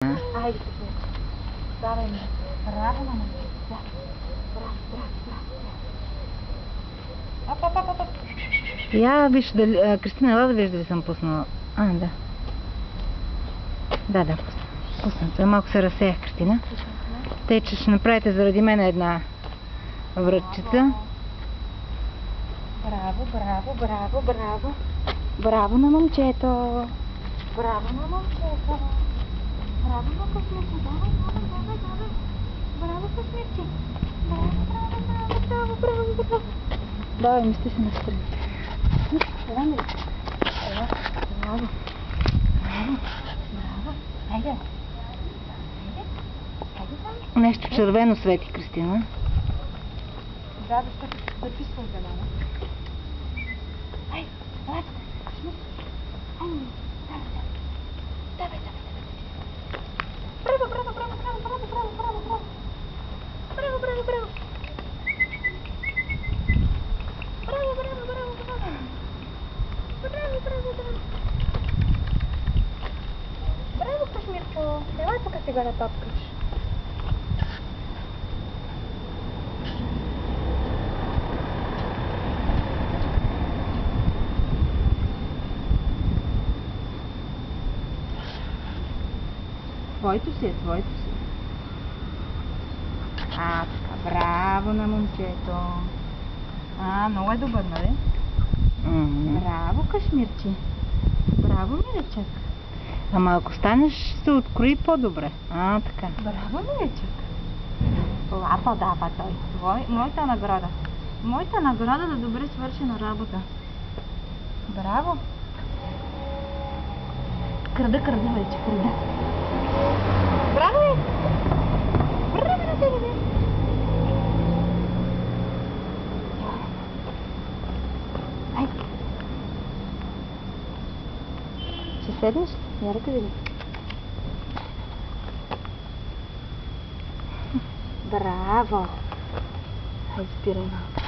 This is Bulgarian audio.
Айде, давай ми. Браво, мама. Да. Браво. Оп. Я виж дали... Кристина, ела да виж дали съм пуснала. Да. Да, пусна. Той малко се разсеях, Кристина. Тъй, че ще направите заради мен една врътчица. Браво. Браво на момчето. Браво на късмирче. Давай. Браво, късмирче. Браво. Давай, мисти се настрани. Браво. Айде. Нещо червено свети, Кристина. Да, защото записвам зелена. Ай, давай тук. Давай. Браво. Браво, Кашмирчо. Давай тук сега да топкаш. Твоето си. Така, браво на момчето. Много е добър, нали? Браво, Кашмирче. Браво, миличък. Ама ако станеш, ще се открои по-добре. Така. Браво, миличък. Лапа дава той. Моята награда. Моята награда за добре свършена работа. Браво. Крада, вече, крада. Браво, бе! Браво на тебе, бе! Ай! Ще седнеш? Я ръка види. Браво! Ай, спирай малко.